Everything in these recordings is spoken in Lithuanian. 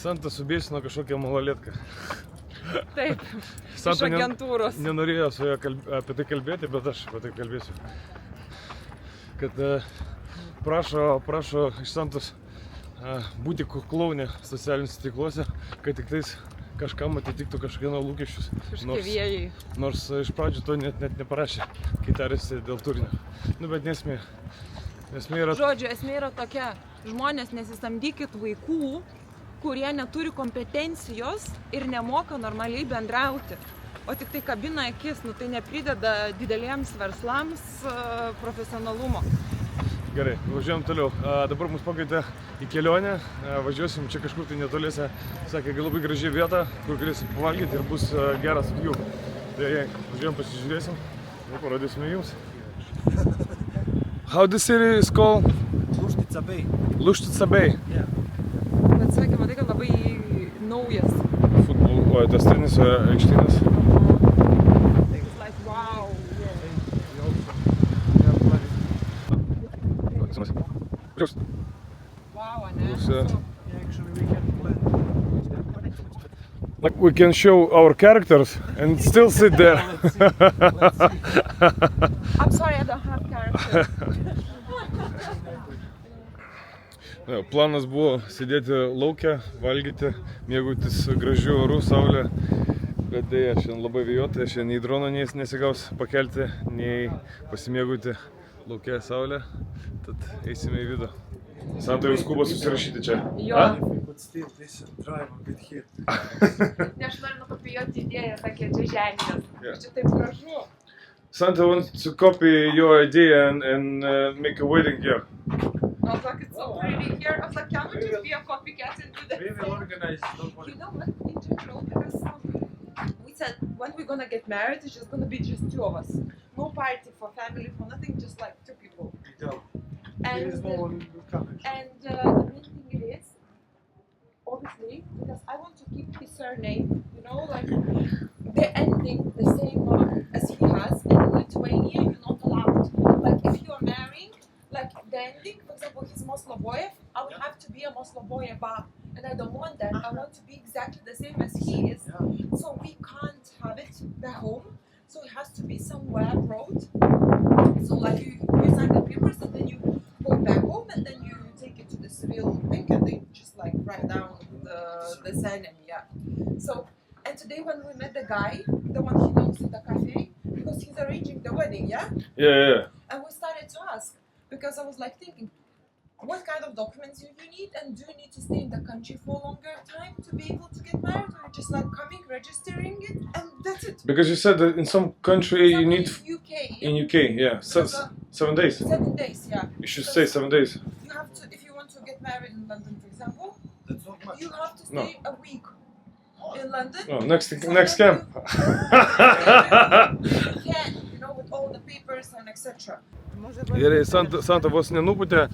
Santa subėsino kažkokią malalėtką. Taip, Santa iš agentūros. Nenorėjo su juo apie tai kalbėti, bet aš apie tai kalbėsiu. Kad prašo iš Santos būti klounė socialiniuose tinkluose, kad tik tais kažkam atitiktų kažkieno lūkesčius. Nors iš pradžių to net neparašė, kai tarėsi dėl turinio. Nu, bet nesmė. Žodžiu, esmė yra tokia, žmonės nesisamdykit vaikų, kurie neturi kompetencijos ir nemoka normaliai bendrauti. O tik tai kabina akis, nu tai neprideda dideliems verslams profesionalumo. Gerai, važiuojam toliau. Dabar mus pakvietė į kelionę, važiuosim čia kažkur tai netoliese, sakė, labai graži vieta, kur galėsim pavalgyti ir bus geras view. Tai važiuojam, pasižiūrėsim ir parodysime jums. How the city is called? Luštica Bay. Luštica Bay. Yeah. Bet sakė, matai, kad labai naujas. O, tas teniso aikštynas. It's like, wow. Wow, ane? Actually, we can plan. Like we can show our characters and still sit there. Let's see. I'm sorry, I don't have character. Planas buvo sėdėti lauke, valgyti, mėgautis gražiu oru, saulė. Bet dėja, šiandien labai vėjuota, šiandien nei drono nesigaus pakelti, nei pasimėgauti lauke saulė. Tad eisime į vidų. Santa jau skuba susirašyti čia. Jo. If we could steal this and drive a bit here. Ne, aš noriu nukopijuoti idėją, sakė, čia ženklas. Yeah. Čia taip gražu. Santa wants to copy your idea and make a wedding here. I was like, it's so pretty here. I was like, can we just be a copycat and do that? We will organize, don't worry. You know what, in general, because we said when we're gonna get married, it's just gonna be just two of us. No party for family, for nothing, just like two people. Ideal. And, There is no one who will come. and the main thing is, obviously, because I want to keep his surname, you know, like the ending the same as he has. And in Lithuania, you're not allowed. Like if you are marrying, like the ending, for example, he's Moslovoyev, I would have to be a Moslovoyeva. And I don't want that. I want to be exactly the same as he is. So we can't have it back home. So it has to be somewhere abroad. So like you sign the papers and then you go back home and then you take it to the civil thing and they just like write down the surname, yeah. So, and today when we met the guy, the one he knows in the cafe, because he's arranging the wedding, yeah? Yeah. And we started to ask, because I was like thinking, what kind of documents do you need, and do you need to stay in the country for a longer time to be able to get married, or just like coming, registering it, and that's it? Because you said that in some country you need... UK. In UK, yeah. 7 days. 7 days, yeah. You should stay 7 days. You have to, if you want to get married in London, for example, That's not much. you have to stay a week in London. No, next camp. You can, you know, with all the papers and etc. Gerai, Santa vos nenuputė,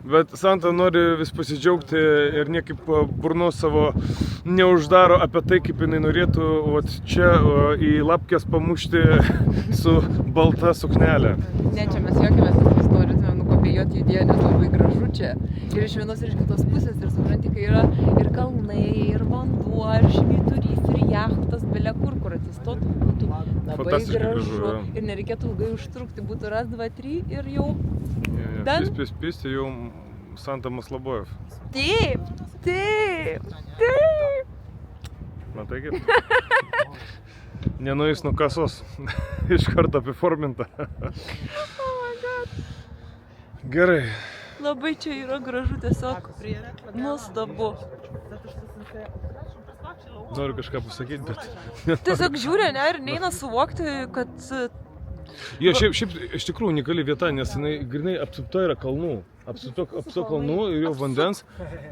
bet Santa nori vis pasidžiaugti ir niekaip burnos savo neuždaro apie tai, kaip jinai norėtų čia į lapkes pamušti su balta suknelė. Ne, čia mes juokiamės, kad mes norėtume nukopijuoti idėją, nes labai gražu čia. Ir iš vienos ir iš kitos pusės, ir supranti, kai yra ir kalnai, ir vanduo, ir švyturys, ir jachtas, belia kur atsistotų, būtų labai gražu. Ir nereikėtų ilgai užtrukti, būtų raz, 2, 3 ir jau... Pėsti jau Santa Moslovojev. Taip. Matai kaip? Nenueis nuo kasos. Iš karto apiforminta. Gerai. Labai čia yra gražu, tiesiog nuostabu. Noriu kažką pasakyti, bet... Tiesiog žiūrė, ne, ir neina suvokti, kad... Jo, šiaip iš tikrųjų unikali vieta, nes jinai grinai apsupta yra kalnų. Apsupta kalnų ir jau vandens.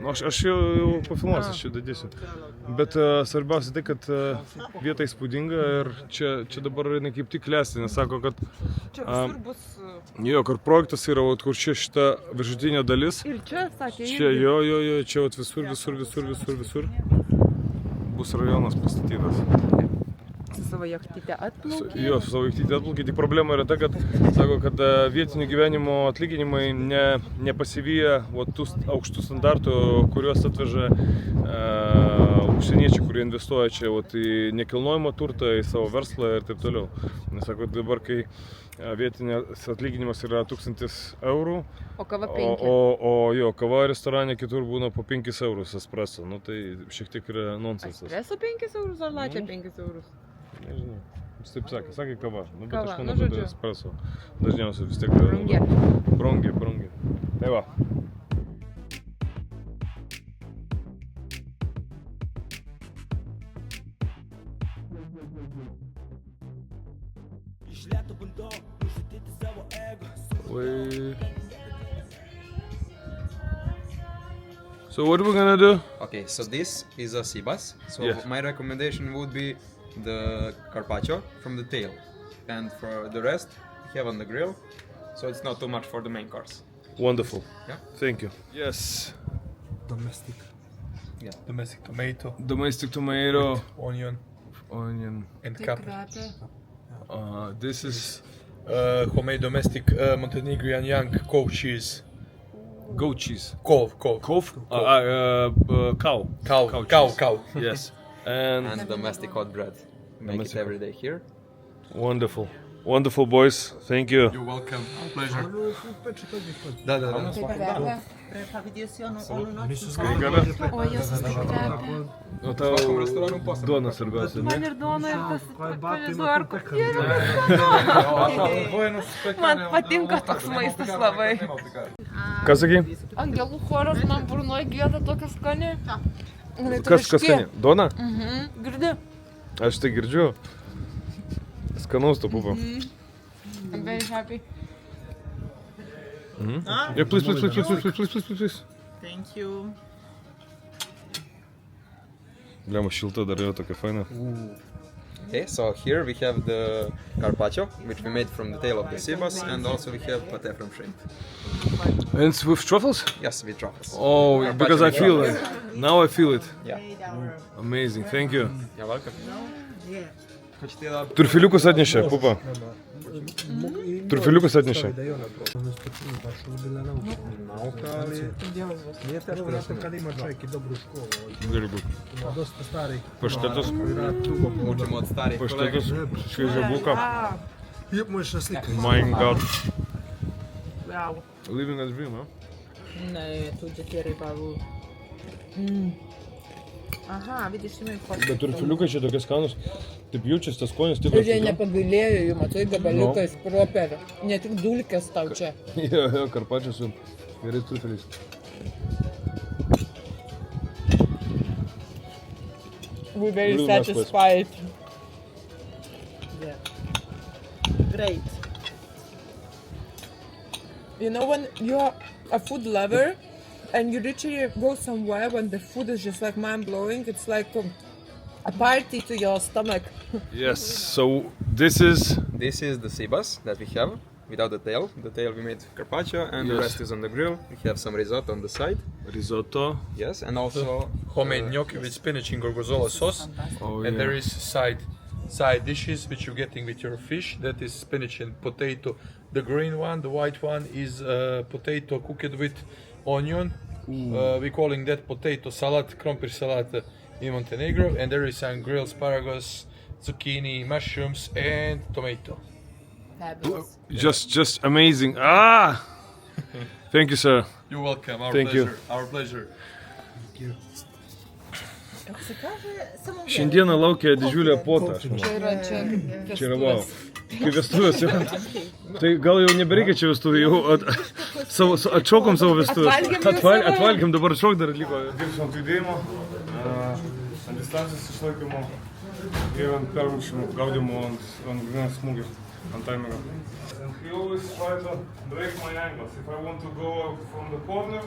Nu, aš jau pafilmuosiu, aš čia dadėsiu. Bet svarbiausia tai, kad vieta įspūdinga ir čia dabar jinai kaip tik klesti, nes sako, kad... Čia visur bus... Jo, kur projektas yra, kur čia šita viršutinė dalis. Ir čia, sakė, čia, jo, čia visur bus rajonas pastatytas. Su savo jachtyte atplaukė. Jo, su savo jachtyte atplaukė. Tik problema yra ta, kad sako, kad vietinių gyvenimo atlyginimai nepasivyja tų aukštų standartų, kuriuos atveža užsieniečiai, kurie investuoja čia vat, į nekilnojimo turtą, į savo verslą ir taip toliau. Nes sako, dabar, kai vietinės atlyginimas yra 1000 eurų, O kava 5. o kava restorane kitur būna po 5 eurus espresso, nu tai šiek tiek yra nonsensas. Espresso 5 eurus ar latte 5 eurus? Nežinau, jis taip sakė kava, nu bet Kava, aš nu, manau, kad žodžiu. espresso dažniausiai vis tiek Brangė. Brangė. Tai va. So what are we gonna do? Okay, so this is a Sibas. So Yes. my recommendation would be the carpaccio from the tail, and for the rest we have on the grill. So it's not too much for the main course. Wonderful. Yeah. Thank you. Yes. Domestic. Yeah. Domestic tomato, Domestic tomato, onion, onion. and capri. This is Homemade domestic Montenegrin young cove cheese. goat cheese. Cove. Cow. Cow. Yes. And And domestic hot bread. Make Domestic it every day here. wonderful. Wonderful, boys. Thank you. You're welcome. Pleasure. O, Jėzus, kaip kvepia. O tau duona svarbiausia, Man ne? ir duona ir tas palizuarku. Man patinka toks maistas labai. Ką sakai? Angelų choras man burnoje gėda tokia skani. Kas skani? Duona? Girdi? Aš tai girdžiu. Skanaus to pupo. I'm very happy. Yeah, please. Thank you. Gliama šilta dar yra tokia faina. Okay, so here we have the carpaccio, which we made from the tail of the Sibas, and also we have pate from shrimp. And it's with truffles? Yes, with truffles. Oh, Carpaccio because I with feel truffles. it. Now I feel it. Yeah. Amazing, thank you. You're welcome. Turfiliukus atnešė, pupa. Turfiliukus atnešė. Nije teško, zato kad ima čovjek i dobru školu. Very good. Ima dosta starih. Paštetas, Učimo od starih kolega. paštetas, šviežia buka. Jep, možeš na sliku. My God. Bravo. Living a dream, huh? Ne, tu džekeriai pavu. Aha, vidiš, imai fotkę. Bet turfiliukai čia tokie skanus. Taip jaučiasi tas skonis tikras. Ir jie nepagailėjo jų, matai, gabaliukais properio. Ne tik dulkės tau čia. Jo, karpačias su gerais turfiliais. We're very Really nice satisfied. Yeah. Great. You know when you're a food lover and you literally go somewhere when the food is just like mind-blowing, it's like a party to your stomach. Yes, so this is... This is the Sibas that we have without the tail. The tail we made carpaccio, and the Yes. rest is on the grill. We have some risotto on the side. Risotto. Yes, and also Homemade gnocchi with spinach and gorgonzola sauce. Oh, And yeah. there is side dishes which you're getting with your fish. That is spinach and potato. The green one, the white one is potato cooked with onion. We're calling that potato salad, krompir salad in Montenegro. And there is some grilled asparagus, zucchini, mushrooms, and tomato. Fabulous. Just amazing. Ah! Thank you, sir. You're welcome. Our Thank you. pleasure. Our pleasure. Šiandieną laukia didžiulė puota, aš manau. Čia yra Čia yra wow. Kai vestuvės jau. Tai gal jau nebereikia čia vestuvių, jau atšokom savo vestuvės. Atvalgėm, dabar atšok dar liko. Dirbsim ant judėjimo, ant distancijos išlaikymo ir ant permušimų, gaudimo ant vienas smūgis, ant taimerio. And he always try to break my angles. If I want to go from the corner,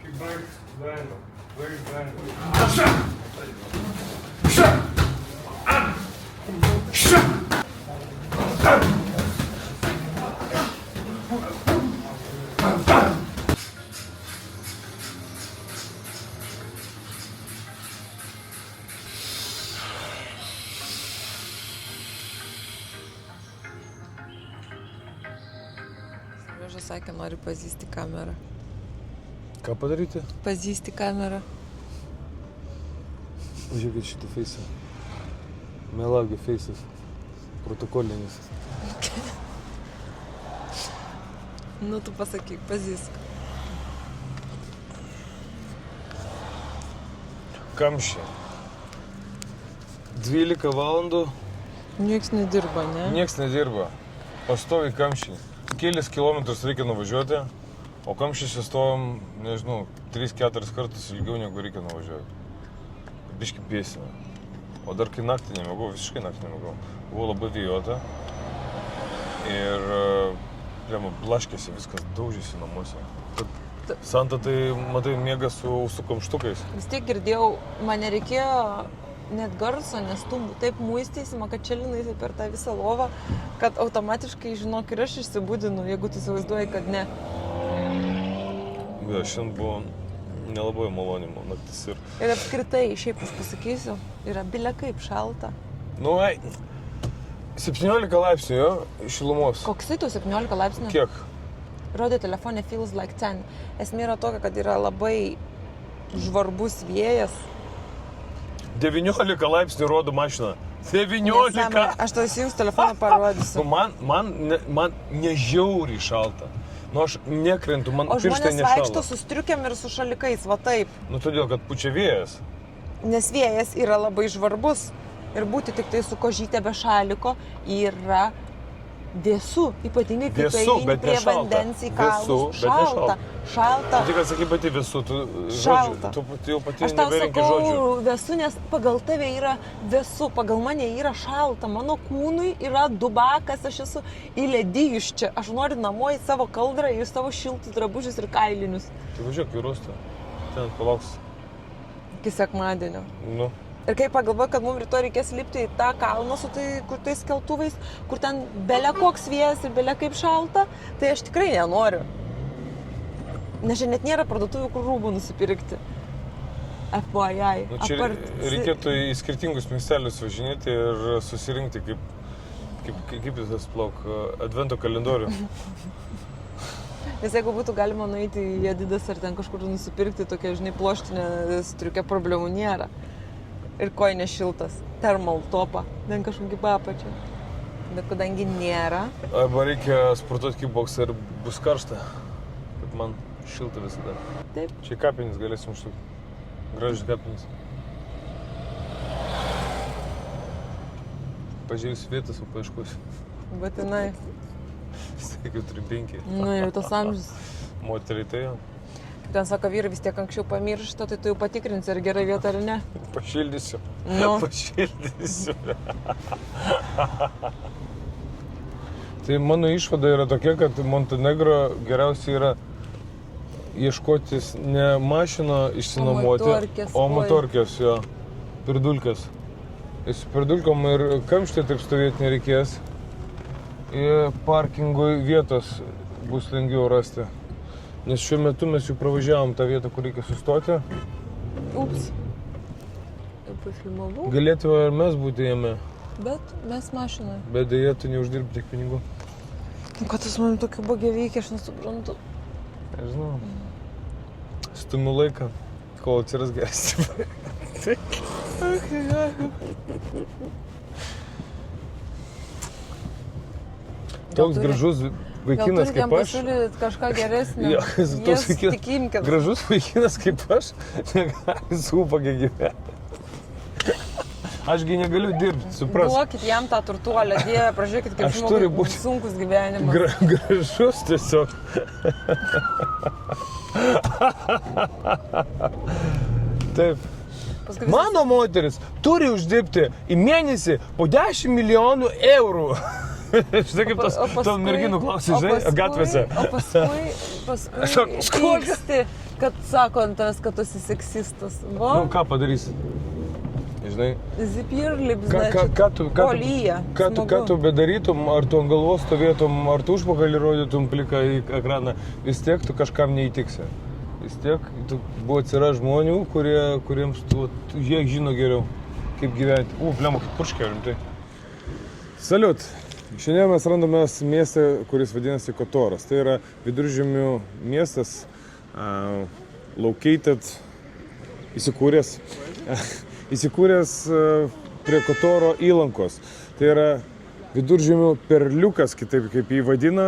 he breaks the angle. Breaks the angle. Seriožas sakė, nori pazysti kamerą. Ką padaryti? Pazysti kamerą. Žiūrėkit šitą feisą. Melagio feisas. Protokolinis. Nu, tu pasakyk, pazysk. Kamščiai. 12 valandų. Niekas nedirba, ne? Niekas nedirba. Pastoviai kamščiai. Kelis kilometrus reikia nuvažiuoti, o kamščiuose stovim, nežinau, 3-4 kartus ilgiau negu reikia nuvažiuoti. Biški pėsina. O dar kai naktį nemėgau, visiškai naktį nemėgau. Buvo labai vėjuota. Ir, blaškėsi, viskas daužėsi namuose. Santa tai, matai, miega su kamštukais. Vis tiek girdėjau, man nereikėjo net garso, nes tu taip muistysima, kad čelinaisi per tą visą lovą, kad automatiškai, žinok, ir aš išsibudinu, jeigu tu įsivaizduoji, kad ne. Ja, šiandien buvo nelabai malonimo naktis ir... Ir apskritai, šiaip aš pasakysiu, yra bile kaip šalta. Nu, 17 laipsnių, jo, šilumos. Koksai tu 17 laipsnių? Kiek? Rodė telefonė feels like 10. Esmė yra tokia, kad yra labai žvarbus vėjas. 19 laipsnių rodo mašina. 19! Nesąmonė. Aš tau įsijungs telefoną parodysiu. Man nežiauriai šalta. Nu, aš nekrentu, man O pirštai žmonės nešalta. vaikšto su striukiam ir su šalikais, va taip. Nu, todėl, kad pučia vėjas. Nes vėjas yra labai žvarbus. Ir būti tik tai su kožytė be šaliko yra vėsu. Ypatingai, kai tu eini prie vandens į kalnus. Šalta. Šalta. Tik atsakai pati vėsu, tu Šalta. jau pati Aš tau neberinki žodžių. sakau vėsu, nes pagal tave yra vėsu, pagal mane yra šalta. Mano kūnui yra dubakas, aš esu įledijus čia. Aš noriu namo į savo kaldrą, į savo šiltus drabužius ir kailinius. Tai važiuok į Rustą. Ten palauks. Iki sekmadienio. Nu. Ir kai pagalvoju, kad mums rytoj reikės lipti į tą kalną su kur tais keltuvais, kur ten belia koks vėjas ir belia kaip šalta, tai aš tikrai nenoriu. Nes čia net nėra parduotuvių, kur rūbų nusipirkti. FYI. Nu, čia reikėtų į skirtingus miestelius važinėti ir susirinkti kaip tas plauk, advento kalendorių. Nes jeigu būtų galima nueiti į Adidas ar ten kažkur nusipirkti tokią, žinai, ploštinę striukę, problemų nėra. Ir koinė šiltas, thermal topą, ten kažkokį papačią. Bet kadangi nėra... Arba reikia sportuoti kickboksą ir bus karšta, kad man šilta visada. Taip. Čia kapinis galėsim užsukti. Gražus kapinis. Pažiūrėsiu vietas, o paieškosiu. Būtinai. Sakiau, turi 5. Nu, jau tas amžius. Moteriai tai jau. Ten sako, vyrai vis tiek anksčiau pamiršta, tai tu jau patikrinsi, ar gerai vieta ar ne. Pašildysiu. Nu. Pašildysiu. Tai mano išvada yra tokia, kad Montenegro geriausiai yra ieškotis ne mašiną išsinuomoti, o motorkės, jo, pirdulkės. Su pirdulkom ir kamštė taip stovėti nereikės. Ir parkingui vietos bus lengviau rasti. Nes šiuo metu mes jau pravažiavom tą vietą, kur reikia sustoti. Ups. Jau pafilmavau. Galėtume ir mes būti jame. Bet mes mašinoje. Bet dėja, tu neuždirbi tiek pinigų. Nu, kad tas man tokiu bagė veikia, aš nesuprantu. Nežinau. Stumiu laiką, kol atsiras geresnis. Toks gražus vaikinas kaip aš. Gal pasiūlyti kažką geresnio. Jo, toks tikimkit. gražus vaikinas kaip aš negali su ubagė gyventi. Ašgi negaliu dirbti, supras. Duokit jam tą turtuolę, Dieve, pražiūrėkit, kaip žmogui sunkus gyvenimas. Gražus tiesiog. Taip. Mano moteris turi uždirbti į mėnesį po 10 milijonų eurų. Štai kaip tos merginų klausai, žinai, gatvėse. O paskui pyksti, kad sako ant tavęs, kad tu esi seksistas. Nu, ką padarysi? Žinai, Zipirlips, ką tu bedarytum, ar tu ant galvos stovėtum, ar tu užpakalį rodytum pliką į ekraną, vis tiek tu kažkam neįtiksi. Vis tiek buvo atsiras žmonių, kuriems jie žino geriau, kaip gyventi. Blemo, kaip purškė, rimtai. Saliut! Šiandien mes randamės miestą, kuris vadinasi Kotoras. Tai yra viduržemių miestas, located, įsikūręs įsikūręs prie Kotoro įlankos. Tai yra viduržemių perliukas, kitaip kaip jį vadina,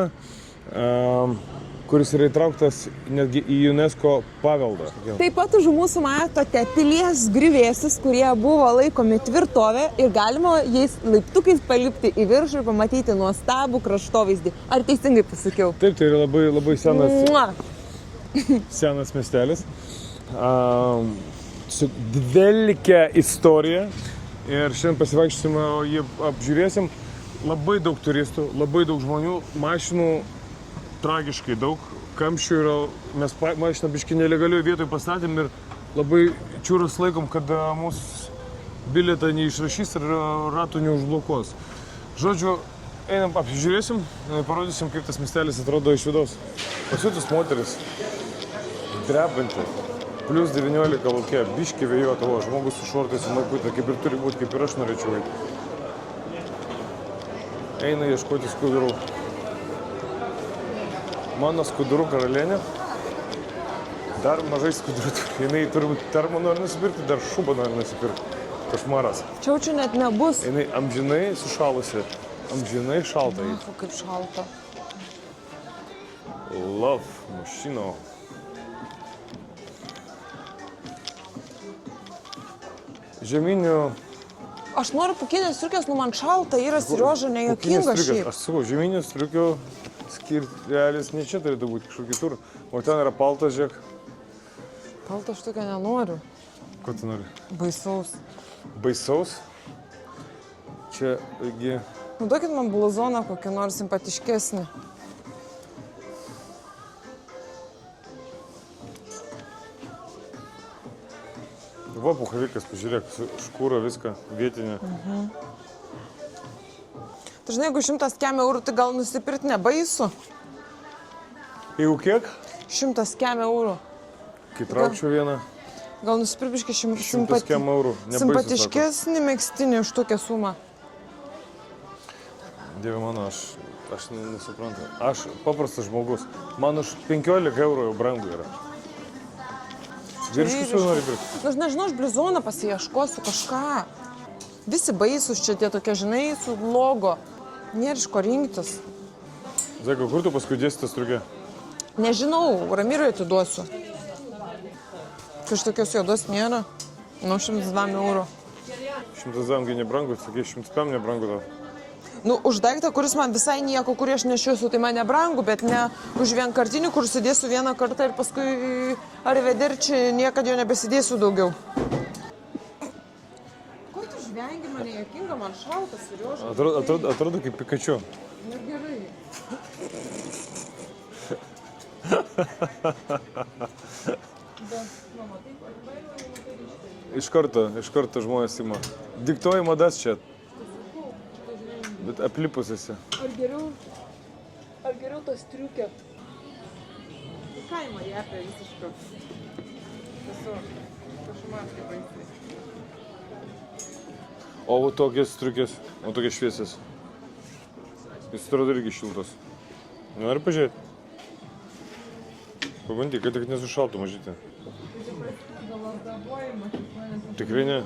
kuris yra įtrauktas netgi į UNESCO paveldą. Taip pat už mūsų matote pilies griuvėsius, kurie buvo laikomi tvirtovė ir galima jais laiptukais palipti į viršų ir pamatyti nuostabų kraštovaizdį. Ar teisingai pasakiau? Taip, tai yra labai, labai senas, Mua. senas miestelis. Su dvelkia istorija. Ir šiandien pasivaikščiosime, o jį apžiūrėsim. Labai daug turistų, labai daug žmonių, mašinų tragiškai daug, kamščių yra, mes mašiną biškį nelegalioj vietoj pastatėm ir labai čiūras laikom, kad mūsų bilietą neišrašys ir ratų neužblokuos. Žodžiu, einam apžiūrėsim, parodysim, kaip tas miestelis atrodo iš vidaus. Pasiutus moteris, drebanti, plus 19 lauke, biškį vėjuota, o žmogus su šortais, su maikutė, kaip ir turi būti, kaip ir aš norėčiau eiti. Eina ieškoti skudurų. Mano skudurų karalienė. Dar mažai skudurų. Jinai turbūt termo nori nusipirkti, dar šubą nori nusipirkti. Košmaras. Čiaučių net nebus. Jinai amžinai sušalusi. Amžinai šalta. Kaip šalta. Love mašino. Žeminių... Aš noriu pukinės striukės, nu man šalta, yra Serioža nejuokinga šiaip. Aš sakau, žeminių striukių skirtelis ne čia turėtų būti, kažkur kitur. O ten yra paltas, žiūrėk. Palto aš tokio nenoriu. Ko tu nori? Baisaus. Baisaus? Čia, taigi... Nu duokit man bluzoną kokį nors simpatiškesnį. Va, puhavikas, pažiūrėk, škūra viską, vietinė. Tai žinai, jeigu 100 kem eurų, tai gal nusipirkti nebaisu. Jeigu kiek? 100 kem eurų. Kai traukčiau vieną, Gal nusipirkti 100 kem eurų. Nebaisu, simpatiškesnį megztinį už tokią sumą. Dieve mano, aš nesuprantu. Aš paprastas žmogus. Man už 15 eurų jau brangu yra. Vyriškus jau nori pirkti. Nu, aš nežinau, aš blizoną pasiieškosiu kažką. Visi baisus čia tie tokie, žinai, su logo. Nėra iš ko rinktis. Zeko, kur tu paskui dėsi tą striukę? Nežinau, Ramirui atiduosiu. Kažkokios juodos nėra. Nu, 102 eurų. 100 zamgi nebrangu, sakai, 105 nebrangu tau. Nu, už daiktą, kuris man visai nieko, kurį aš nešiuosiu, tai man nebrangu, bet ne už vienkartinį, kur sėdėsiu vieną kartą ir paskui ar vederčiai niekada jo nebesidėsiu daugiau. Ko tu žvengi mane, jokinga, man šaltas, Serioža. Atrodo kaip Pikachu. Na gerai. Iš karto žmonės ima. Diktuoji madas čia. Bet aplipus esi. Ar geriau tas striukė? Į kaimą jepė visišką. Tiesiog, kažkaip kaip baisiai. O tokias striukės, o tokias šviesės. Jis atrodo irgi šiltas. Nori pažiūrėti? Pabandyk, kad tik nesušaltų mažytė. Tikrai ne?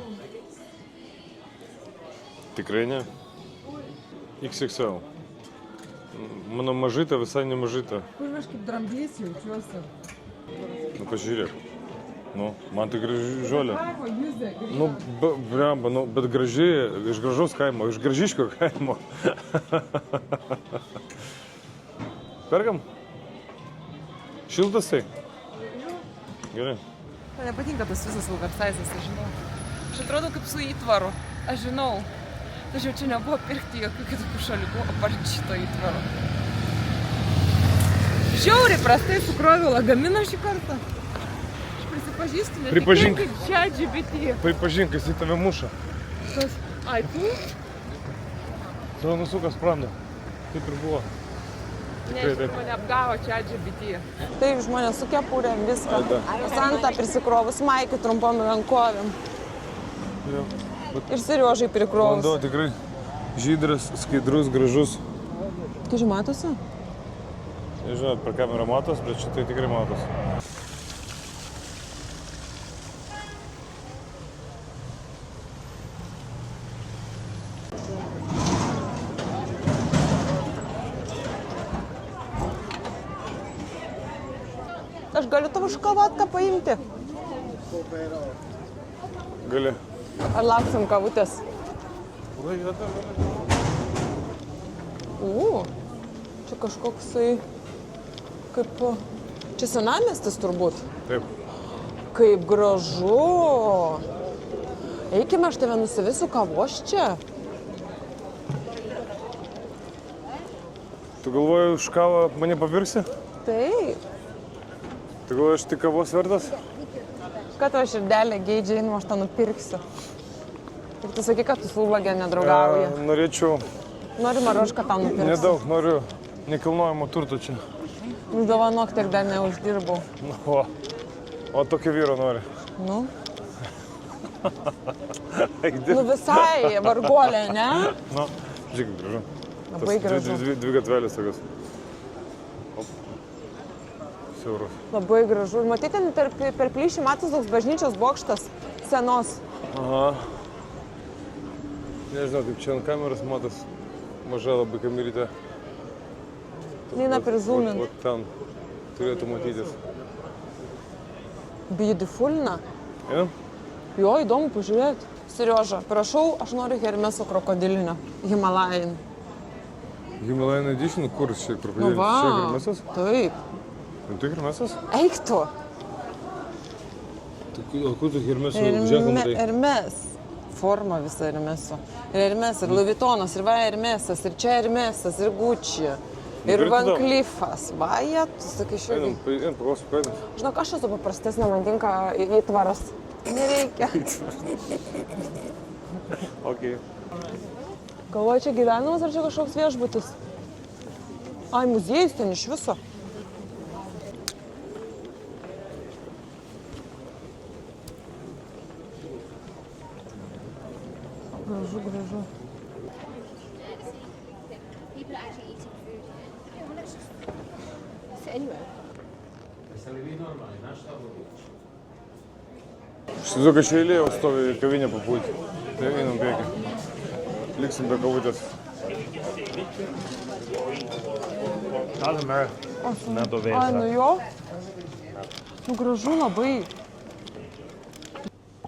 Tikrai ne? XXL. Mano mažyta, visai ne mažyta. Kur aš kaip dramblys jaučiuosi. Nu, pažiūrėk. Nu, man tai gražuolė. Nu, bramba, nu, bet gražiai, iš gražaus kaimo, iš Gražiškio kaimo. Perkam? Šiltas tai? Gerai. Man nepatinka tas visas oversizas, aš žinau. Aš atrodo kaip su įtvaru, aš žinau. Tačiau čia nebuvo pirkti jokių kitokių šalikų, apart šito įtvaro. Žiauriai prastai sukroviau lagaminą šį kartą. Aš prisipažįstu, Pripažink. kaip ChatGPT. Pripažink, jis į tave muša. Kas? Ai, tu? Tavo nusukas sprando. Taip ir buvo. Ne, mane apgavo ChatGPT. Taip, žmonės su kepurėm, viską. Santa prisikrovus, maikį trumpom rankovėm. Jo. Ir Seriožai prikrovus. Vanduo tikrai žydras, skaidrus, gražus. Tu žinai, matosi? Nežinau, per kamerą matos, bet šitai tikrai matos. Aš galiu tavo šokoladką paimti. Gali. Ar lauksim kavutės? Čia kažkoksai, kaip, čia senamiestis turbūt. Taip. Kaip gražu. Eikime, aš tave nusivisiu kavos čia. Tu galvoji, už kavą mane papirksi? Taip. Tu galvoji, aš tik kavos vertas? Kad tavo širdelė geidžiai, aš tą nupirksiu. Ir tu sakai, kad tu su ubagė nedraugauji. Norėčiau Noriu marošką tau nupirksiu. nedaug, noriu nekilnojamo turto čia. Dovanok, tiek dar neuždirbau. O tokio vyro nori. Nu, Eik dirbt. nu visai varguolė, ne? Nu, žiūrėk, gražu. Labai gražu. Dvi gatvelės tokios. Siauros. Labai gražu. Ir matyti, per plyšį matos toks bažnyčios bokštas senos. Aha. Nežinau, kaip čia ant kameros matos. Maža labai kamerytė. Neina prizūmint. Vat ten turėtų matytis. Beautifulna. Ja? Jo, įdomu pažiūrėti. Serioža, prašau, aš noriu Hermeso krokodilinio. Himalajin. Himalayan Edition, kur čia Nu krokodilinis? va. Čia Hermesas? Taip. Tai Hermesas? Eik tu. O kur tu Hermeso ženklą matai? Hermes. Forma visa Hermeso. Ir Hermes, ir Louis Vuittonas, ir va Hermesas, ir čia Hermesas, ir Gucci. Ir Gerai, Van tada. Cleefas. Va, jie, tu sakai, šiandien. Einam, paklausiu kainos. Žinok, aš esu paprastesnė, man tinka įtvaras. Nereikia. Okay. Galvoju, čia gyvenimas ar čia kažkoks viešbutis? Ai, muziejus ten iš viso. Gražu, gražu. People are actually eating food. Yeah, well, let's just sit anywhere. Įsivaizduoju, kad čia eilė jau stovi kavinė papulti. Tai einam priekį. Liksim be kavutės. Ai, nu jo. Nu gražu labai.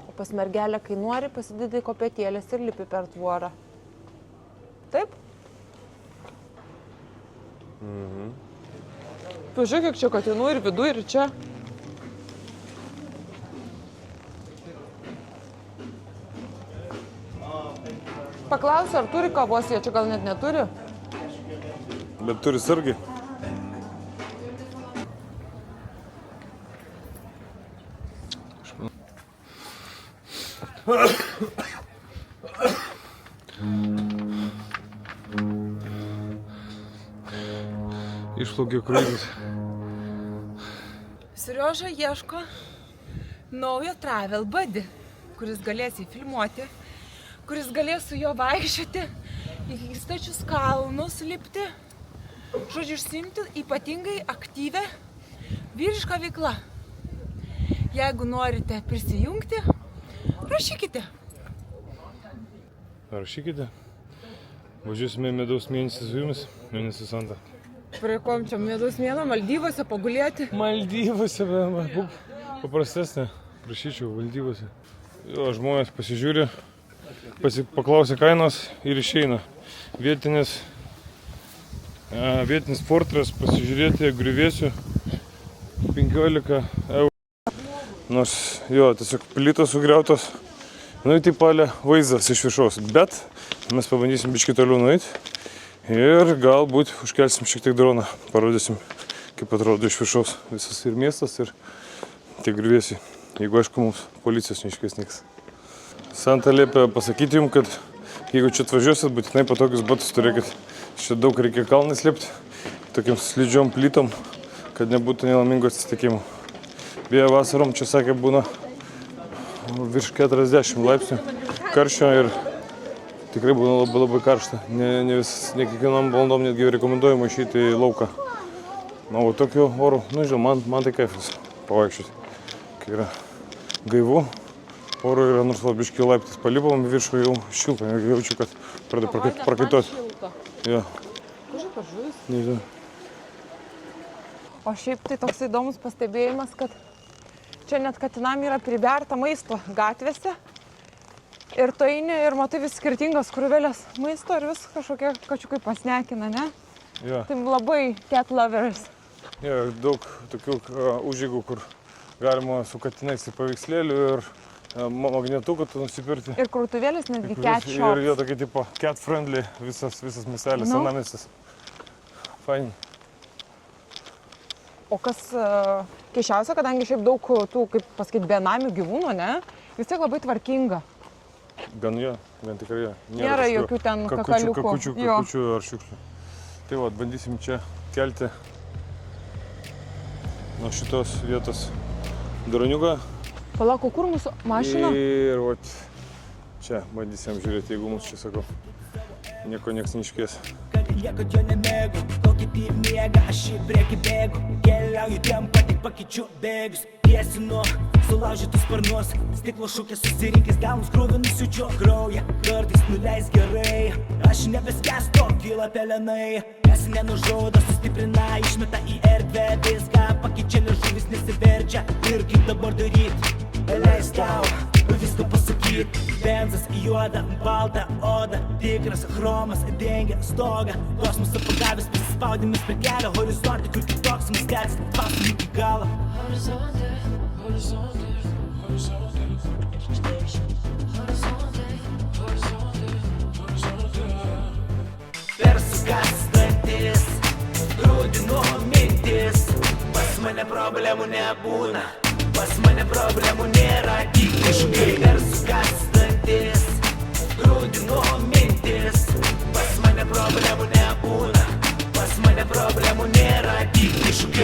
O pas mergelę, kai nori, pasididai kopėtėlės ir lipi per tvorą. Taip? Pažiūrėk, kiek čia katinų ir vidų, ir čia. Paklausiu, ar turi kavos, jie čia gal net neturi. Bet turi sargiai. Išplaukė kruizas. Serioža ieško naujo travel buddy, kuris galės jį filmuoti, kuris galės su juo vaikščioti, į stačius kalnus lipti, žodžiu, užsiimti ypatingai aktyvę vyrišką veiklą. Jeigu norite prisijungti, rašykite. Rašykite. Važiuosime į medaus mėnesį su jumis, mėnesį Santa. Prie kom čia medaus mėno, Maldyvose pagulėti. Maldyvose, paprastesnė, prašyčiau, Maldyvose. Jo, žmonės pasižiūri, paklausia kainos ir išeina. Vietinis fortras pasižiūrėti, griuvėsių 15 eurų. Nors jo, tiesiog plytos sugriautos, nu tai palė vaizdas iš viršaus, bet mes pabandysim biškį toliau nueiti. Ir galbūt užkelsim šiek tiek droną, parodysim, kaip atrodo iš viršaus visas ir miestas, ir tie griuvėsiai. Jeigu aišku, mums policijos neiškvies nieks. Santa liepia pasakyti jums, kad jeigu čia atvažiuosit, būtinai patogius batus turėkit. Čia daug reikia kalnais lipti, tokiam slidžiom plytom, kad nebūtų nelaimingų atsitikimų. Beje, vasarom čia sakė būna virš 40 laipsnių karščio ir tikrai būna labai karšta. Ne kiekvienam valandom netgi rekomenduojama išeiti į lauką. Na, o tokiu oru, nu žinau, man tai kaifas pavaikščioti. Kai yra gaivu, oro yra nors labiškai laiptis palipom, viršų jau šilta, jaučiu, kad pradeda prakaituoti. Jo. Kažkaip pažiūrės. Nežinau. O šiaip tai toks įdomus pastebėjimas, kad čia net katinam yra priberta maisto gatvėse. Ir tu eini ir matai vis skirtingas krūvelės maisto ir vis kažkokie kačiukai pasnekina, ne? Jo. Tai labai cat lovers. Jo, daug tokių užėgų, kur galima su katinais į paveikslėlių ir magnetukų tu nusipirti. Ir krautuvėlis netgi cat shop. Ir jo tokia tipo cat friendly visas miestelis, Nu. senamiestis. Fain. O kas keiščiausia, kadangi šiaip daug tų, kaip pasakyti, benamių gyvūnų, ne? Vis tiek labai tvarkinga. Gan tikrai jo. Nėra kažkokių jokių ten kakaliukų. Kakučių ar šiukšlių. Tai va, bandysim čia kelti nuo šitos vietos droniuką. Palauk, o kur mūsų mašina? Ir va, čia bandysim žiūrėti, jeigu mums čia, sakau, nieks neiškės. Niekad jo nemėgau, kol kiti miega, aš į priekį bėgu. Keliauju tempą, tik pakeičiu bėgius. Tiesinu, sulaužytus sparnus, stiklo šukės susirinkęs delnus, krūvinus siučiu kraują. Kartais nuleis gerai, aš nebeskęstu, kyla pelenai. Kas nenužudo, sustiprina, išmeta į erdvę viską, pakeičia liežuvis, nesiverčia. Ir kaip dabar daryti, leis tau viską pasakyt. Benzas juoda, balta oda, tikras chromas dengia stogą. Kosmosą pagavęs, pasispaudėmis per kelią, horizontą, kur kitoks maskats, pasim iki galo. Persukas dantis, grūdinu mintis, pas mane problemų nebūna. Pas mane problemų nėra, tik iššūkiai. Persukas dantis, grūdinu mintis, pas mane problemų nebūna. Pas mane problemų nėra, tik iššūkiai.